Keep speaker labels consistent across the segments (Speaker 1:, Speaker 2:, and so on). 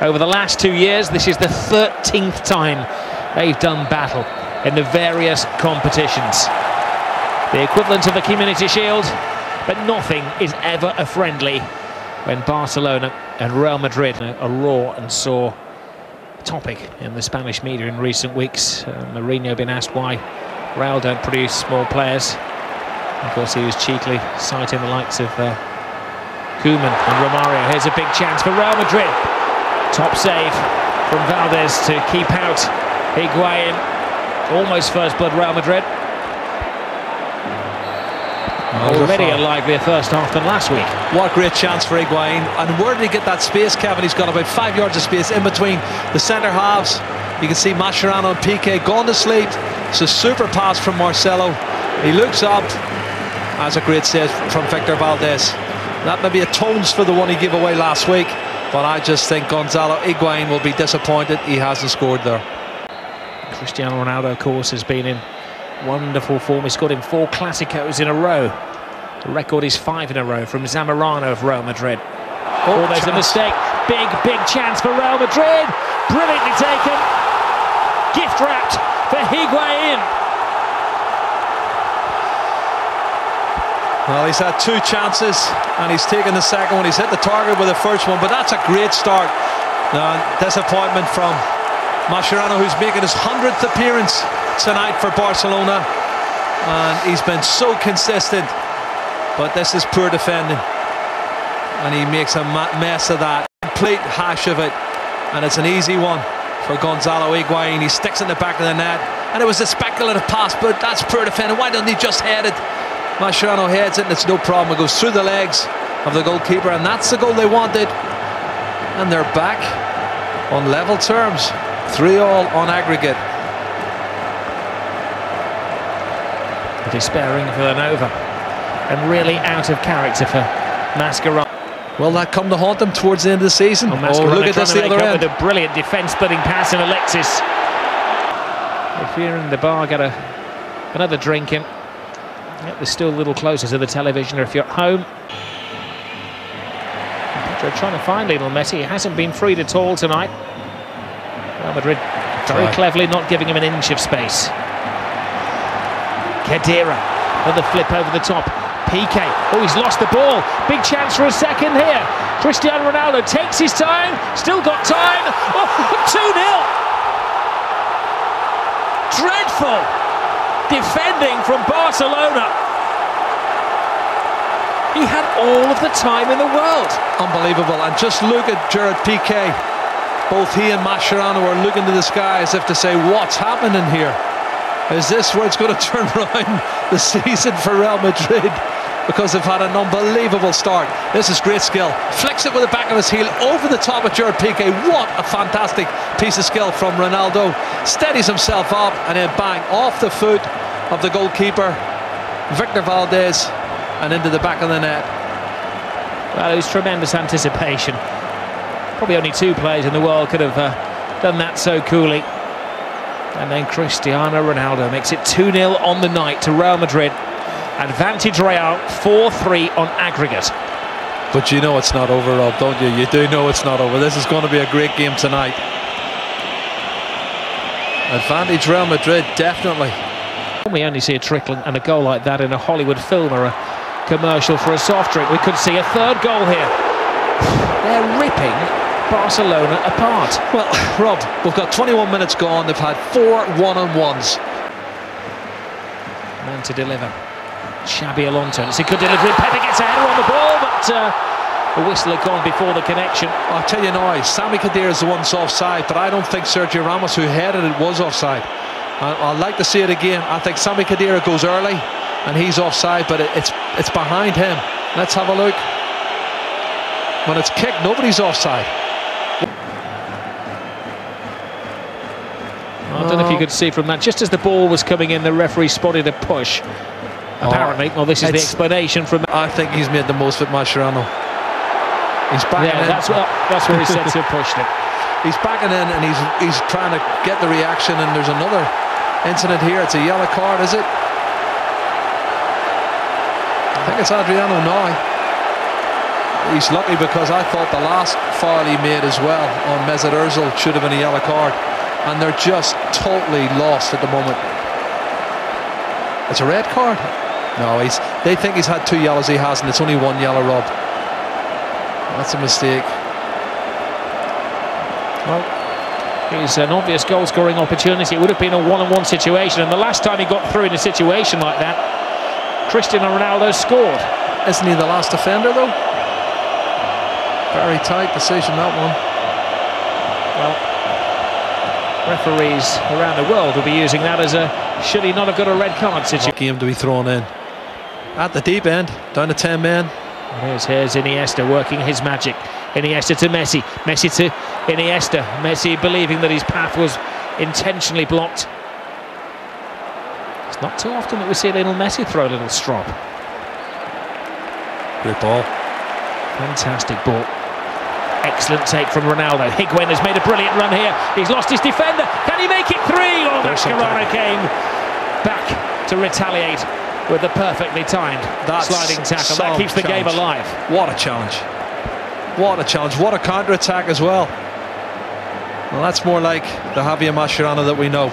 Speaker 1: Over the last 2 years, this is the 13th time they've done battle in the various competitions. The equivalent of the Community Shield, but nothing is ever a friendly when Barcelona and Real Madrid a raw and sore topic in the Spanish media in recent weeks. Mourinho been asked why Real don't produce small players. Of course, he was cheekily citing the likes of Koeman and Romario. Here's a big chance for Real Madrid. Top save from Valdez to keep out Higuain. Almost first blood Real Madrid. Already a livelier first half than last week.
Speaker 2: What a great chance for Higuain. And where did he get that space, Kevin? He's got about 5 yards of space in between the centre halves. You can see Mascherano and Piqué gone to sleep. It's a super pass from Marcelo. He looks up. That's a great save from Victor Valdez. That maybe atones for the one he gave away last week, but I just think Gonzalo Higuain will be disappointed he hasn't scored there.
Speaker 1: Cristiano Ronaldo, of course, has been in wonderful form. He scored in 4 Clásicos in a row. The record is 5 in a row from Zamorano of Real Madrid. Oh, there's a mistake. Big chance for Real Madrid. Brilliantly taken. Gift wrapped for Higuain.
Speaker 2: Well, he's had 2 chances and he's taken the second one. He's hit the target with the first one, but that's a great start. Disappointment from Mascherano, who's making his 100th appearance tonight for Barcelona, and he's been so consistent, but this is poor defending and he makes a mess of that. Complete hash of it, and it's an easy one for Gonzalo Higuain. He sticks in the back of the net, and it was a speculative pass, but that's poor defending. Why doesn't he just head it? Mascherano heads it and it's no problem. It goes through the legs of the goalkeeper, and that's the goal they wanted, and they're back on level terms. 3-all on aggregate.
Speaker 1: Despairing for Nova, and really out of character for Mascherano.
Speaker 2: Will that come to haunt them towards the end of the season?
Speaker 1: Well,
Speaker 2: look at this, the other end.
Speaker 1: With a brilliant defence-splitting pass in Alexis. If you're in the bar, get another drink in. They're still a little closer to the television, or if you're at home. They're trying to find Lionel Messi. He hasn't been freed at all tonight. Real Madrid very cleverly not giving him an inch of space. Khedira, another flip over the top. Piqué, oh, he's lost the ball. Big chance for a second here. Cristiano Ronaldo takes his time, still got time. Oh, 2-0. Dreadful defending from Barcelona. He had all of the time in the world.
Speaker 2: Unbelievable. And just look at Gerard Piqué. Both he and Mascherano are looking to the sky as if to say, what's happening here? Is this where it's going to turn around the season for Real Madrid? Because they've had an unbelievable start. This is great skill. Flicks it with the back of his heel over the top of Gerard Piqué. What a fantastic piece of skill from Ronaldo. Steadies himself up and then bang, off the foot of the goalkeeper, Victor Valdez, and into the back of the net.
Speaker 1: Well, it was tremendous anticipation. Probably only 2 players in the world could have done that so coolly. And then Cristiano Ronaldo makes it 2-0 on the night to Real Madrid. Advantage Real, 4-3 on aggregate.
Speaker 2: But you know it's not over, Rob, don't you? You do know it's not over. This is going to be a great game tonight. Advantage Real Madrid, definitely.
Speaker 1: We only see a trickle and a goal like that in a Hollywood film or a commercial for a soft drink. We could see a 3rd goal here. They're ripping Barcelona apart.
Speaker 2: Well, Rob, we've got 21 minutes gone. They've had 4 one-on-ones.
Speaker 1: Man to deliver. Xabi Alonso. It's a good delivery. Pepe gets a header on the ball, but the whistle had gone before the connection.
Speaker 2: I'll tell you now, Sami Khedira is the one that's offside, but I don't think Sergio Ramos, who headed it, was offside. I'd like to see it again. I think Sami Khedira goes early and he's offside, but it's behind him. Let's have a look. When it's kicked, nobody's offside.
Speaker 1: I don't know if you could see from that. Just as the ball was coming in, the referee spotted a push. Apparently, well, this is the explanation from.
Speaker 2: I think he's made the most of it, Mascherano. He's backing in.
Speaker 1: That's where he said to have pushed it.
Speaker 2: He's backing in and he's trying to get the reaction. And there's another incident here. It's a yellow card, is it? I think it's Adriano now. He's lucky because I thought the last foul he made as well on Mesut Ozil. Should have been a yellow card, and they're just totally lost at the moment. It's a red card. No, they think he's had 2 yellows. He hasn't. It's only 1 yellow, Rob. That's a mistake.
Speaker 1: Well, it's an obvious goal-scoring opportunity. It would have been a one-on-one situation, and the last time he got through in a situation like that, Cristiano Ronaldo scored.
Speaker 2: Isn't he the last defender, though? Very tight decision, that one.
Speaker 1: Well, referees around the world will be using that as a should he not have got a red card situation.
Speaker 2: Game to be thrown in. At the deep end, down to 10 men.
Speaker 1: Here's Iniesta working his magic. Iniesta to Messi. Messi to Iniesta. Messi believing that his path was intentionally blocked. It's not too often that we see Lionel Messi throw a little strop.
Speaker 2: Good ball.
Speaker 1: Fantastic ball. Excellent take from Ronaldo. Higuain has made a brilliant run here. He's lost his defender. Can he make it 3? Oh, Mascherano came back to retaliate with the perfectly timed sliding tackle. That keeps the game alive.
Speaker 2: What a challenge. What a challenge. What a counter-attack as well. Well, that's more like the Javier Mascherano that we know.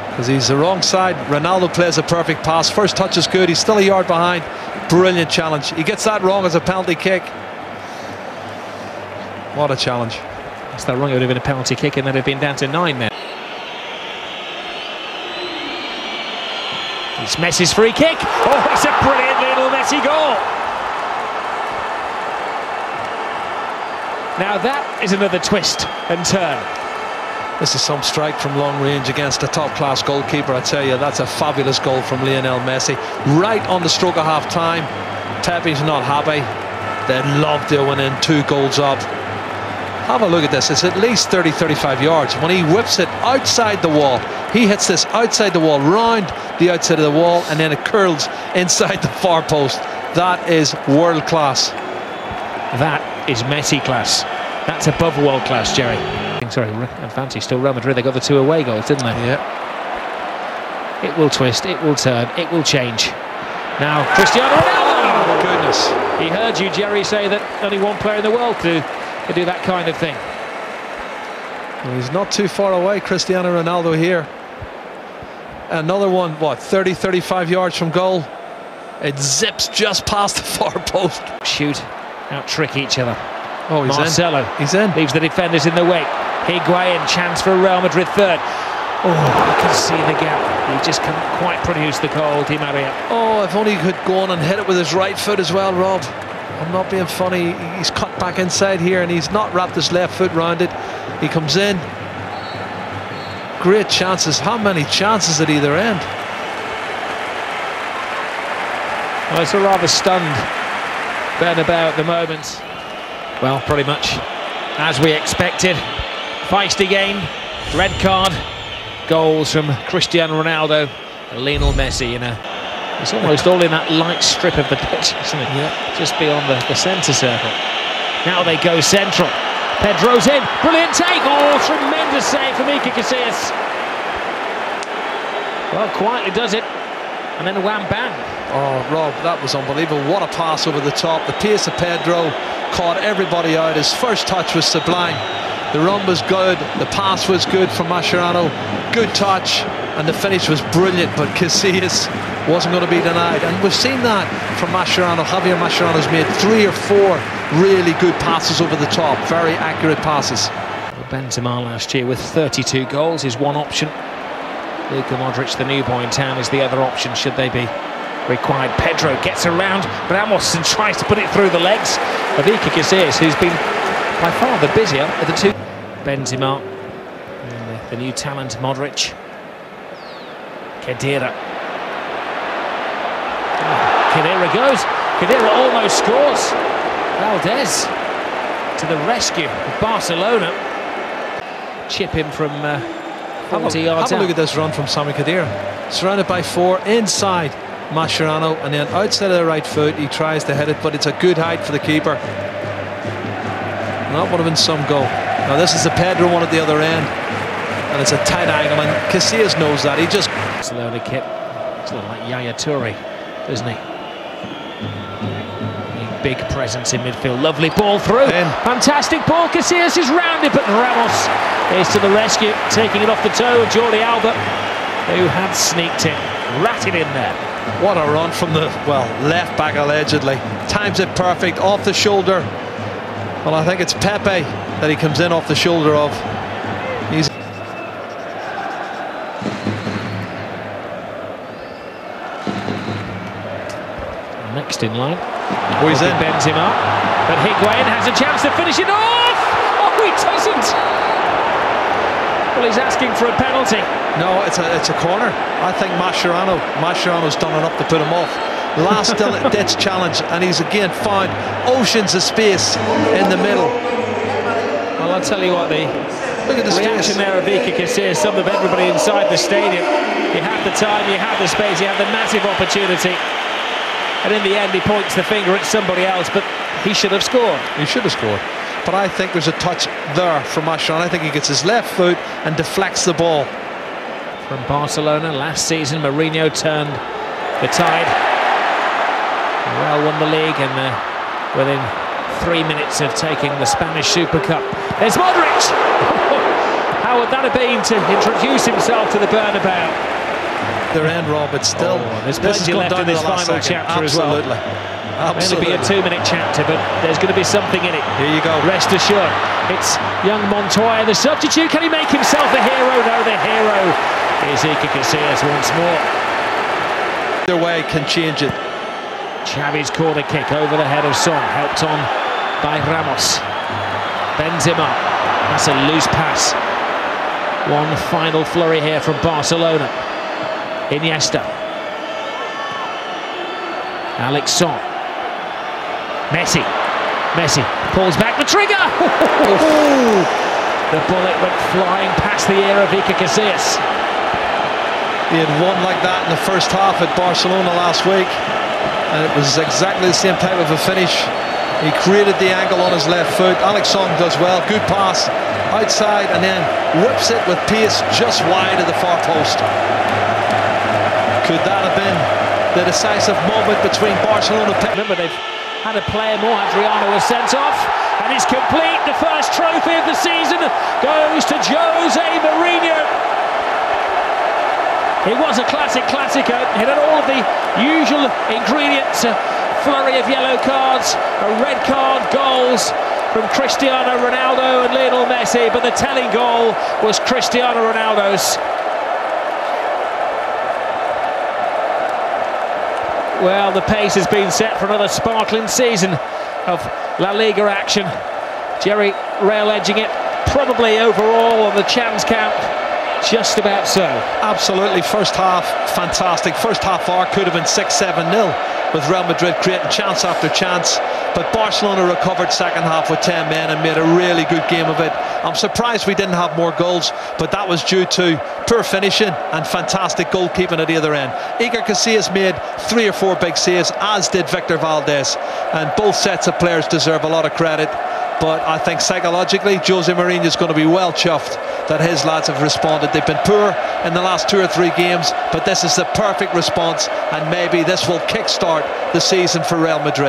Speaker 2: Because he's the wrong side. Ronaldo plays a perfect pass. First touch is good. He's still a yard behind. Brilliant challenge. He gets that wrong as a penalty kick. What a challenge.
Speaker 1: That's that wrong. It would have been a penalty kick, and then it'd been down to 9 men. It's Messi's free kick. Oh, it's a brilliant little Messi goal. Now that is another twist and turn.
Speaker 2: This is some strike from long range against a top-class goalkeeper. I tell you, that's a fabulous goal from Lionel Messi. Right on the stroke of half-time. Pepe's not happy. They'd love to win in 2 goals up. Have a look at this. It's at least 30-35 yards. When he whips it outside the wall, he hits this outside the wall, round the outside of the wall, and then it curls inside the far post. That is world class.
Speaker 1: That is Messi class. That's above world class, Jerry. Sorry, advantage still Real Madrid. They got the 2 away goals, didn't they?
Speaker 2: Yeah.
Speaker 1: It will twist, it will turn, it will change. Now Cristiano Ronaldo!
Speaker 2: Oh, goodness.
Speaker 1: He heard you, Jerry, say that only one player in the world to do that kind of thing.
Speaker 2: Well, he's not too far away, Cristiano Ronaldo here. Another one, what, 30-35 yards from goal. It zips just past the far post.
Speaker 1: Shoot, out-trick each other.
Speaker 2: Oh, he's
Speaker 1: Marcelo.
Speaker 2: In. He's in.
Speaker 1: Leaves the defenders in the wake. Higuain, chance for Real Madrid third. Oh, you can see the gap. He just can't quite produce the goal, Di Maria.
Speaker 2: Oh, if only he could go on and hit it with his right foot as well, Rob. I'm not being funny. He's cut back inside here and he's not wrapped his left foot round it. He comes in. Great chances. How many chances at either end?
Speaker 1: Well, it's a rather stunned Bernabeu at the moment. Well, pretty much as we expected. Feisty game, red card, goals from Cristiano Ronaldo, Lionel Messi. It's almost all in that light strip of the pitch, isn't it?
Speaker 2: Yeah.
Speaker 1: Just beyond the centre circle. Now they go central. Pedro's in, brilliant take. Oh, tremendous save from Iker Casillas. Well, quietly does it, and then wham bam.
Speaker 2: Oh, Rob, that was unbelievable. What a pass over the top. The pace of Pedro caught everybody out. His first touch was sublime. The run was good. The pass was good from Mascherano. Good touch. And the finish was brilliant. But Casillas wasn't going to be denied. And we've seen that from Mascherano. Javier Mascherano's made 3 or 4 really good passes over the top. Very accurate passes.
Speaker 1: Benzema last year with 32 goals is one option. Luka Modric, the new boy in town, is the other option should they be required. Pedro gets around Ramos and tries to put it through the legs of Iker Casillas, who's been by far the busier of the 2. Benzema, and the new talent Modric. Khedira. Khedira goes. Khedira almost scores. Valdez to the rescue of Barcelona. Chip him from 40 yards
Speaker 2: Have a look at this run from Sami Khedira. Surrounded by 4 inside Mascherano, and then outside of the right foot he tries to hit it, but it's a good height for the keeper. That would have been some goal. Now this is the Pedro one at the other end, and it's a tight angle, and Casillas knows that. He just
Speaker 1: slowly kit. It's a little like Yaya Toure, isn't he? big presence in midfield. Lovely ball through. Fantastic ball. Casillas is rounded, but Ramos is to the rescue, taking it off the toe of Jordi Alba, who had sneaked in, ratted in there.
Speaker 2: What a run from the, well, left back allegedly. Times it perfect, off the shoulder. Well, I think it's Pepe that he comes in off the shoulder of. He's
Speaker 1: next in line.
Speaker 2: Oh, he's in.
Speaker 1: Bends him up, but Higuain has a chance to finish it off. Oh, he doesn't. Well, he's asking for a penalty.
Speaker 2: No, it's a corner. I think Mascherano's done enough to put him off. Last ditch challenge, and he's again found oceans of space in the middle.
Speaker 1: Well, I'll tell you what,
Speaker 2: Look at the
Speaker 1: reaction
Speaker 2: space
Speaker 1: there of Iker Casillas, some of everybody inside the stadium. You have the time, you have the space, you have the massive opportunity, and in the end he points the finger at somebody else, but he should have scored.
Speaker 2: He should have scored. But I think there's a touch there from Mascherano. I think he gets his left foot and deflects the ball.
Speaker 1: From Barcelona last season, Mourinho turned the tide. Real won the league, and within 3 minutes of taking the Spanish Super Cup. There's Modric! How would that have been to introduce himself to the Bernabeu?
Speaker 2: Their end, Rob, it's still...
Speaker 1: there's plenty left in this final chapter as well.
Speaker 2: Absolutely.
Speaker 1: It'll be a 2-minute chapter, but there's going to be something in it.
Speaker 2: Here you go.
Speaker 1: Rest assured. It's young Montoya, the substitute. Can he make himself a hero? No, the hero is Iker Casillas once more.
Speaker 2: Either way can change it.
Speaker 1: Xavi's corner kick over the head of Son, helped on by Ramos. Bends him up. That's a loose pass. One final flurry here from Barcelona. Iniesta. Alex Son. Messi pulls back the trigger. The bullet went flying past the ear of Iker Casillas.
Speaker 2: He had one like that in the first half at Barcelona last week, and it was exactly the same type of a finish. He created the angle on his left foot. Alex Son does well, good pass outside, and then whips it with pace just wide of the far post. Could that have been the decisive moment between Barcelona?
Speaker 1: Remember, they've had a player more. Adriano was sent off, and it's complete. The first trophy of the season goes to Jose Mourinho. It was a classico. It had all of the usual ingredients: a flurry of yellow cards, a red card, goals from Cristiano Ronaldo and Lionel Messi, but the telling goal was Cristiano Ronaldo's. Well, the pace has been set for another sparkling season of La Liga action. Jerry Real edging it, probably overall on the chance count, just about so.
Speaker 2: Absolutely, first half, fantastic. First half hour could have been 6-7-0 with Real Madrid creating chance after chance. But Barcelona recovered second half with 10 men and made a really good game of it. I'm surprised we didn't have more goals, but that was due to poor finishing and fantastic goalkeeping at the other end. Iker Casillas made 3 or 4 big saves, as did Victor Valdés, and both sets of players deserve a lot of credit. But I think psychologically, Jose Mourinho is going to be well chuffed that his lads have responded. They've been poor in the last 2 or 3 games, but this is the perfect response, and maybe this will kickstart the season for Real Madrid.